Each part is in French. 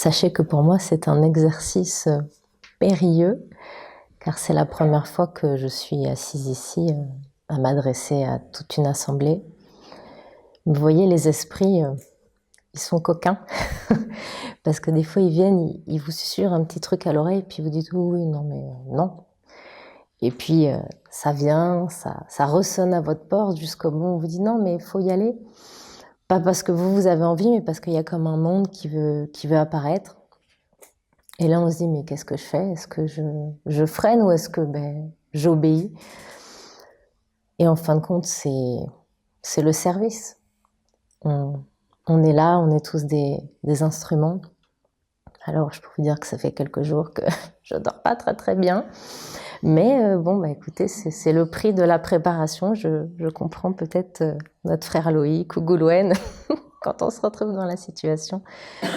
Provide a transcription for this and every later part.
Sachez que pour moi, c'est un exercice périlleux, car c'est la première fois que je suis assise ici à m'adresser à toute une assemblée. Vous voyez, les esprits, ils sont coquins, parce que des fois, ils viennent, ils vous susurrent un petit truc à l'oreille, puis vous dites oui, non, mais non. Et puis, ça vient, ça ressonne à votre porte jusqu'au moment où on vous dit non, mais il faut y aller. Pas parce que vous avez envie, mais parce qu'il y a comme un monde qui veut apparaître. Et là, on se dit, mais qu'est-ce que je fais? Est-ce que je freine ou est-ce que j'obéis? Et en fin de compte, c'est le service. On est là, on est tous des instruments. Alors, je peux vous dire que ça fait quelques jours que je dors pas très très bien. Mais bon, écoutez, c'est le prix de la préparation. Je comprends peut-être notre frère Loïc ou Goulouen quand on se retrouve dans la situation.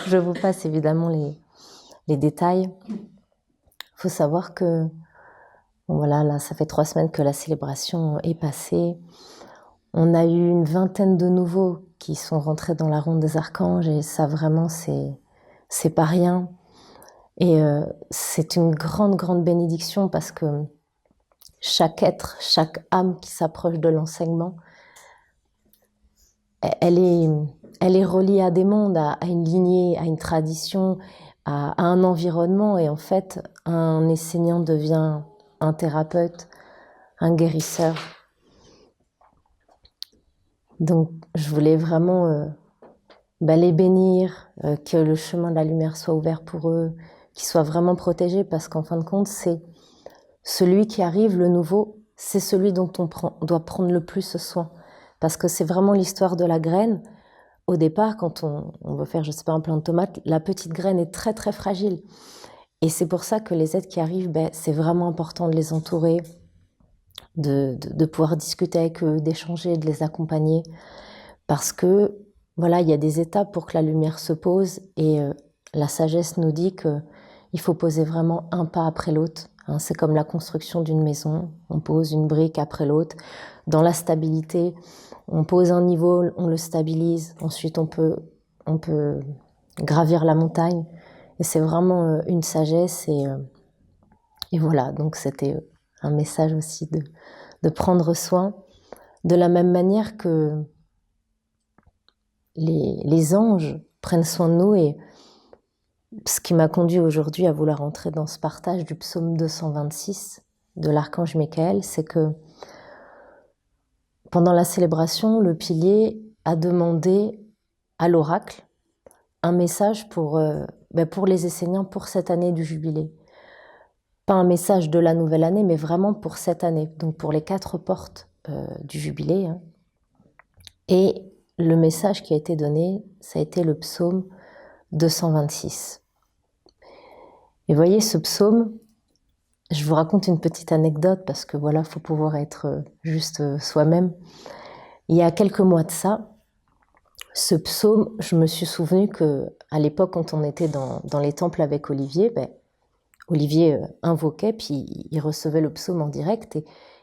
Je vous passe évidemment les détails. Il faut savoir que, bon, voilà, là, ça fait 3 semaines que la célébration est passée. On a eu une vingtaine de nouveaux qui sont rentrés dans la ronde des archanges et ça, vraiment, c'est pas rien. Et c'est une grande, grande bénédiction parce que chaque être, chaque âme qui s'approche de l'enseignement, elle est reliée à des mondes, à une lignée, à une tradition, à un environnement. Et en fait, un enseignant devient un thérapeute, un guérisseur. Donc, je voulais vraiment les bénir, que le chemin de la lumière soit ouvert pour eux, qu'ils soient vraiment protégés, parce qu'en fin de compte, c'est celui qui arrive, le nouveau, c'est celui dont on doit prendre le plus soin. Parce que c'est vraiment l'histoire de la graine. Au départ, quand on veut faire, je sais pas, un plant de tomates, la petite graine est très très fragile. Et c'est pour ça que les êtres qui arrivent, c'est vraiment important de les entourer, de pouvoir discuter avec eux, d'échanger, de les accompagner. Parce que, voilà, il y a des étapes pour que la lumière se pose et la sagesse nous dit qu'il faut poser vraiment un pas après l'autre. Hein, c'est comme la construction d'une maison, on pose une brique après l'autre. Dans la stabilité, on pose un niveau, on le stabilise, ensuite on peut gravir la montagne. Et c'est vraiment une sagesse et voilà, donc c'était un message aussi de prendre soin, de la même manière que les anges prennent soin de nous. Et ce qui m'a conduit aujourd'hui à vouloir entrer dans ce partage du psaume 226 de l'archange Michael, c'est que pendant la célébration, le pilier a demandé à l'oracle un message pour les enseignants pour cette année du jubilé. Pas un message de la nouvelle année, mais vraiment pour cette année, donc pour les 4 portes du jubilé. Hein. Et le message qui a été donné, ça a été le psaume 226. Et voyez, ce psaume, je vous raconte une petite anecdote parce que voilà, faut pouvoir être juste soi-même. Il y a quelques mois de ça, ce psaume, je me suis souvenu qu'à l'époque, quand on était dans les temples avec Olivier, Olivier invoquait, puis il recevait le psaume en direct.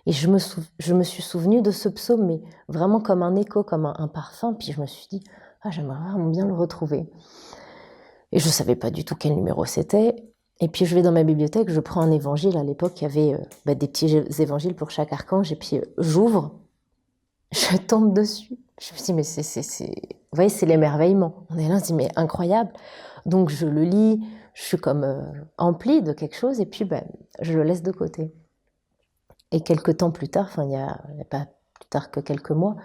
Et je me suis souvenu de ce psaume, mais vraiment comme un écho, comme un parfum. Puis je me suis dit, j'aimerais vraiment bien le retrouver. Et je ne savais pas du tout quel numéro c'était. Et puis je vais dans ma bibliothèque, je prends un évangile. À l'époque, il y avait des petits évangiles pour chaque archange. Et puis j'ouvre, je tombe dessus. Je me dis, mais vous voyez, c'est l'émerveillement. On est là, on se dit, mais incroyable. Donc je le lis, je suis comme emplie de quelque chose, et puis je le laisse de côté. Et quelques temps plus tard, il y a pas plus tard que quelques mois,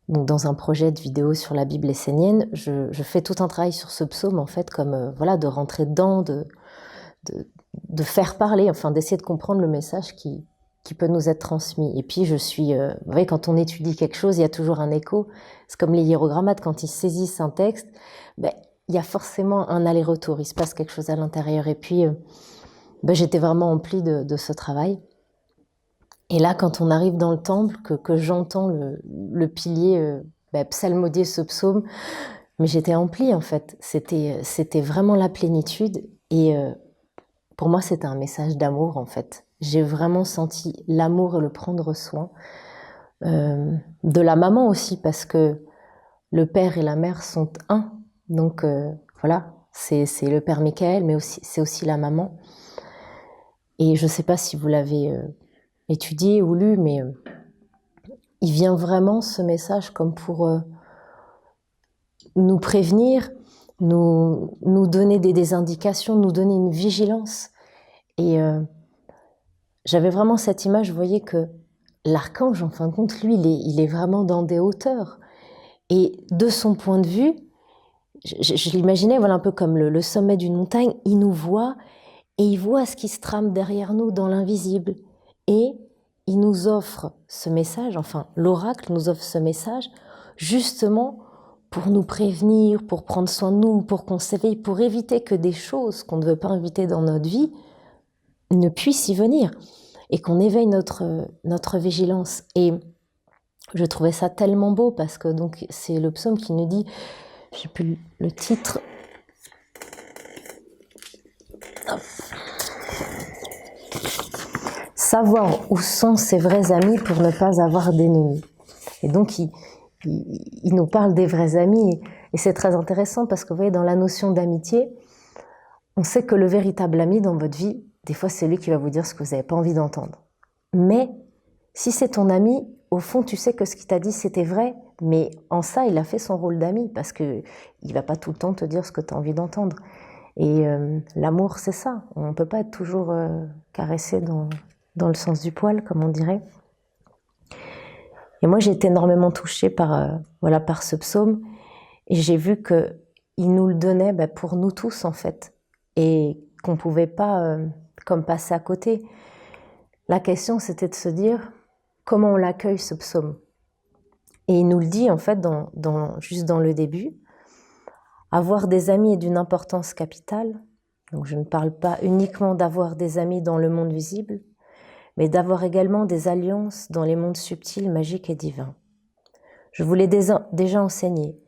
donc dans un projet de vidéo sur la Bible essénienne, je fais tout un travail sur ce psaume, en fait, comme de rentrer dedans, de faire parler, enfin d'essayer de comprendre le message qui peut nous être transmis. Et puis je suis, vous voyez, quand on étudie quelque chose, il y a toujours un écho. C'est comme les hiérogrammates, quand ils saisissent un texte, il y a forcément un aller-retour, il se passe quelque chose à l'intérieur. Et puis j'étais vraiment emplie de ce travail. Et là, quand on arrive dans le temple, que j'entends le pilier psalmodier ce psaume, mais j'étais emplie en fait. C'était vraiment la plénitude. Et pour moi, c'était un message d'amour en fait. J'ai vraiment senti l'amour et le prendre soin. De la maman aussi, parce que le père et la mère sont un. Donc voilà, c'est le père Michael, mais c'est aussi la maman. Et je ne sais pas si vous l'avez étudié ou lu, mais il vient vraiment ce message comme pour nous prévenir, nous donner des indications, nous donner une vigilance. Et j'avais vraiment cette image, vous voyez que l'archange, en fin de compte, lui, il est vraiment dans des hauteurs. Et de son point de vue, je l'imaginais voilà, un peu comme le sommet d'une montagne, il nous voit et il voit ce qui se trame derrière nous dans l'invisible. Et il nous offre ce message, enfin l'oracle nous offre ce message, justement pour nous prévenir, pour prendre soin de nous, pour qu'on s'éveille, pour éviter que des choses qu'on ne veut pas inviter dans notre vie ne puissent y venir et qu'on éveille notre vigilance. Et je trouvais ça tellement beau parce que donc c'est le psaume qui nous dit, je sais plus le titre. Hop. Savoir où sont ses vrais amis pour ne pas avoir d'ennemis. Et donc il nous parle des vrais amis et c'est très intéressant parce que vous voyez dans la notion d'amitié, on sait que le véritable ami dans votre vie, des fois c'est lui qui va vous dire ce que vous n'avez pas envie d'entendre. Mais si c'est ton ami, au fond tu sais que ce qu'il t'a dit c'était vrai, mais en ça il a fait son rôle d'ami parce qu'il ne va pas tout le temps te dire ce que tu as envie d'entendre. Et l'amour c'est ça, on ne peut pas être toujours caressé dans le sens du poil comme on dirait. Et moi j'ai été énormément touchée par ce psaume et j'ai vu qu'il nous le donnait pour nous tous en fait et qu'on ne pouvait pas comme passer à côté. La question c'était de se dire comment on l'accueille ce psaume. Et il nous le dit en fait juste dans le début. Avoir des amis est d'une importance capitale. Donc je ne parle pas uniquement d'avoir des amis dans le monde visible, mais d'avoir également des alliances dans les mondes subtils, magiques et divins. Je vous l'ai déjà enseigné,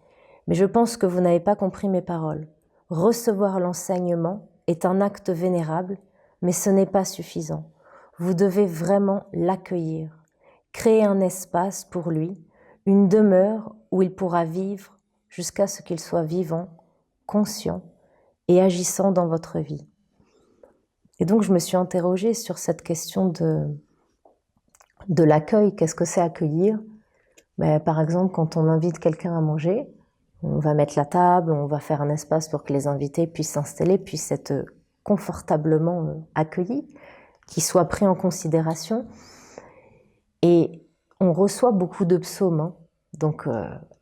mais je pense que vous n'avez pas compris mes paroles. Recevoir l'enseignement est un acte vénérable, mais ce n'est pas suffisant. Vous devez vraiment l'accueillir, créer un espace pour lui, une demeure où il pourra vivre jusqu'à ce qu'il soit vivant, conscient et agissant dans votre vie. Et donc je me suis interrogée sur cette question de l'accueil. Qu'est-ce que c'est accueillir ? Par exemple, quand on invite quelqu'un à manger, on va mettre la table, on va faire un espace pour que les invités puissent s'installer, puissent être confortablement accueillis, qu'ils soient pris en considération. Et on reçoit beaucoup de psaumes. Donc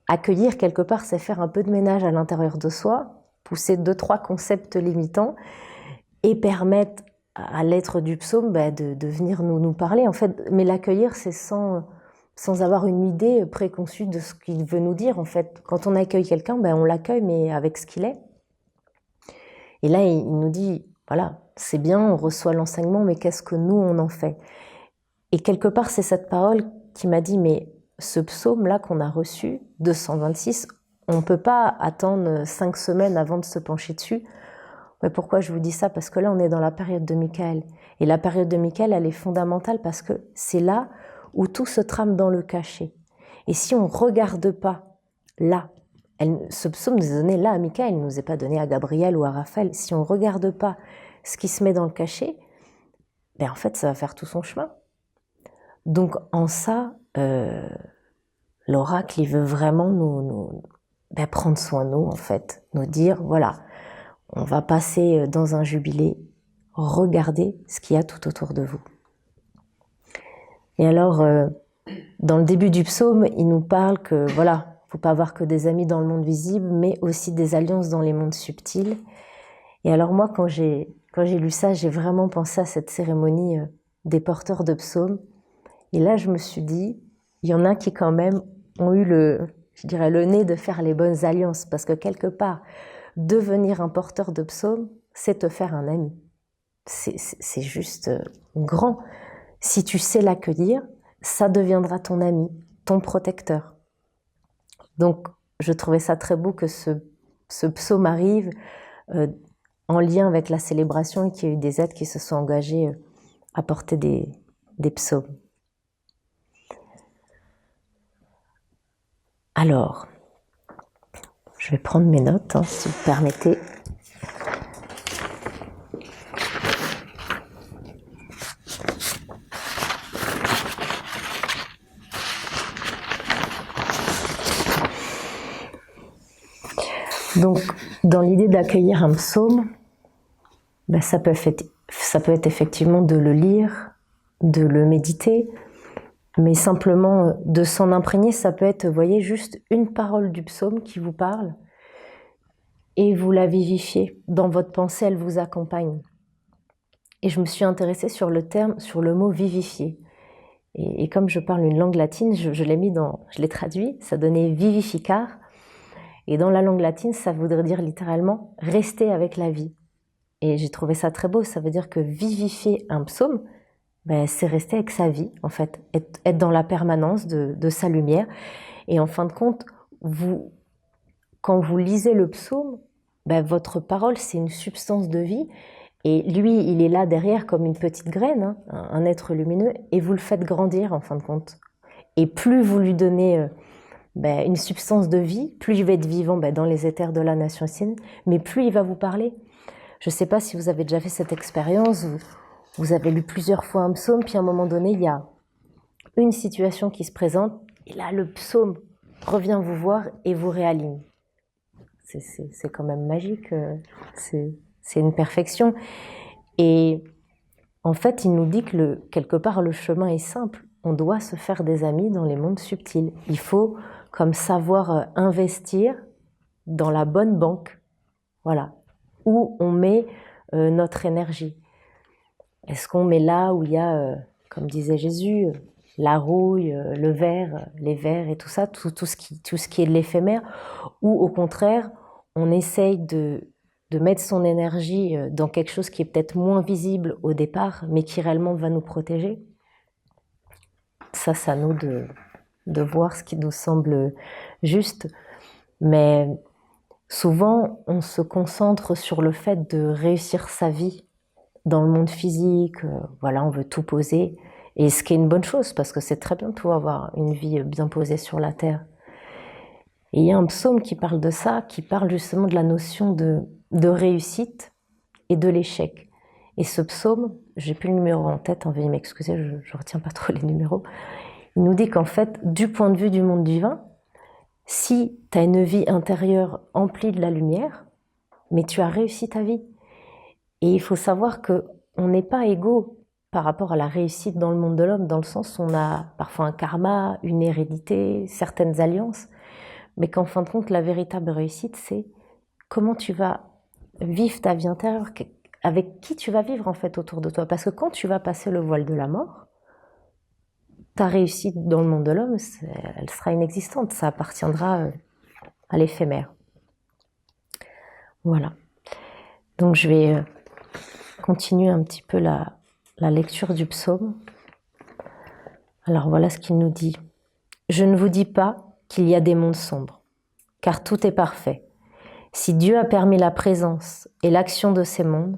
accueillir quelque part, c'est faire un peu de ménage à l'intérieur de soi, pousser 2-3 concepts limitants et permettre à l'être du psaume de venir nous parler. En fait, mais l'accueillir, c'est sans avoir une idée préconçue de ce qu'il veut nous dire. En fait, quand on accueille quelqu'un, on l'accueille, mais avec ce qu'il est. Et là, il nous dit, voilà, c'est bien, on reçoit l'enseignement, mais qu'est-ce que nous, on en fait ? Et quelque part, c'est cette parole qui m'a dit, mais ce psaume-là qu'on a reçu, 226, on ne peut pas attendre 5 semaines avant de se pencher dessus. Mais pourquoi je vous dis ça ? Parce que là, on est dans la période de Michael. Et la période de Michael, elle est fondamentale parce que c'est là où tout se trame dans le cachet. Et si on ne regarde pas là, ce psaume nous est donné là à Michael, il ne nous est pas donné à Gabriel ou à Raphaël. Si on ne regarde pas ce qui se met dans le cachet, en fait, ça va faire tout son chemin. Donc en ça, l'oracle, il veut vraiment nous prendre soin de nous, en fait. Nous dire, voilà, on va passer dans un jubilé, regardez ce qu'il y a tout autour de vous. Et alors, dans le début du psaume, il nous parle que, voilà, il ne faut pas avoir que des amis dans le monde visible, mais aussi des alliances dans les mondes subtils. Et alors moi, quand j'ai lu ça, j'ai vraiment pensé à cette cérémonie des porteurs de psaumes. Et là, je me suis dit, il y en a qui quand même ont eu le nez de faire les bonnes alliances, parce que quelque part, devenir un porteur de psaumes, c'est te faire un ami. C'est juste grand. Si tu sais l'accueillir, ça deviendra ton ami, ton protecteur. Donc, je trouvais ça très beau que ce psaume arrive en lien avec la célébration et qu'il y a eu des êtres qui se sont engagés à porter des psaumes. Alors, je vais prendre mes notes, si vous permettez. Donc, dans l'idée d'accueillir un psaume, ben, ça peut être effectivement de le lire, de le méditer, mais simplement de s'en imprégner, ça peut être, vous voyez, juste une parole du psaume qui vous parle et vous la vivifiez. Dans votre pensée, elle vous accompagne. Et je me suis intéressée sur le mot vivifier. Et comme je parle une langue latine, je l'ai traduit, ça donnait vivificar. Et dans la langue latine, ça voudrait dire littéralement rester avec la vie. Et j'ai trouvé ça très beau, ça veut dire que vivifier un psaume, ben, c'est rester avec sa vie, en fait, être dans la permanence de sa lumière. Et en fin de compte, quand vous lisez le psaume, ben, votre parole, c'est une substance de vie. Et lui, il est là derrière comme une petite graine, hein, un être lumineux, et vous le faites grandir, en fin de compte. Et plus vous lui donnez une substance de vie, plus il va être vivant dans les éthers de la nation ancienne, mais plus il va vous parler. Je ne sais pas si vous avez déjà fait cette expérience, vous avez lu plusieurs fois un psaume, puis à un moment donné, il y a une situation qui se présente, et là, le psaume revient vous voir et vous réaligne. C'est quand même magique, c'est une perfection. Et en fait, il nous dit que quelque part, le chemin est simple. On doit se faire des amis dans les mondes subtils. Il faut comme savoir investir dans la bonne banque. Voilà. Où on met notre énergie. Est-ce qu'on met là où il y a, comme disait Jésus, la rouille, le verre, les vers et tout ça, tout ce qui est de l'éphémère, ou au contraire, on essaye de mettre son énergie dans quelque chose qui est peut-être moins visible au départ, mais qui réellement va nous protéger. Ça, c'est à nous de voir ce qui nous semble juste. Mais souvent, on se concentre sur le fait de réussir sa vie dans le monde physique. Voilà, on veut tout poser. Et ce qui est une bonne chose, parce que c'est très bien de pouvoir avoir une vie bien posée sur la terre. Et il y a un psaume qui parle de ça, qui parle justement de la notion de réussite et de l'échec. Et ce psaume, j'ai plus le numéro en tête, veuillez m'excuser, je ne retiens pas trop les numéros. Il nous dit qu'en fait, du point de vue du monde divin, si tu as une vie intérieure emplie de la lumière, mais tu as réussi ta vie. Et il faut savoir qu'on n'est pas égaux par rapport à la réussite dans le monde de l'homme, dans le sens où on a parfois un karma, une hérédité, certaines alliances, mais qu'en fin de compte, la véritable réussite, c'est comment tu vas vivre ta vie intérieure, avec qui tu vas vivre en fait autour de toi. Parce que quand tu vas passer le voile de la mort, ta réussite dans le monde de l'homme, elle sera inexistante, ça appartiendra à l'éphémère. Voilà. Donc je vais continuer un petit peu la lecture du psaume. Alors voilà ce qu'il nous dit. « Je ne vous dis pas qu'il y a des mondes sombres, car tout est parfait. Si Dieu a permis la présence et l'action de ces mondes,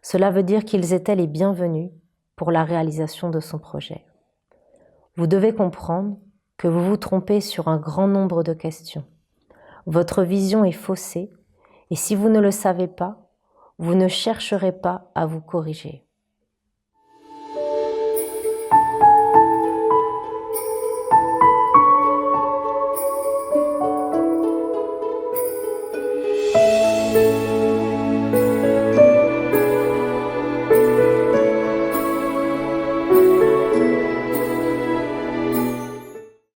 cela veut dire qu'ils étaient les bienvenus pour la réalisation de son projet. Vous devez comprendre que vous vous trompez sur un grand nombre de questions. Votre vision est faussée, et si vous ne le savez pas, vous ne chercherez pas à vous corriger.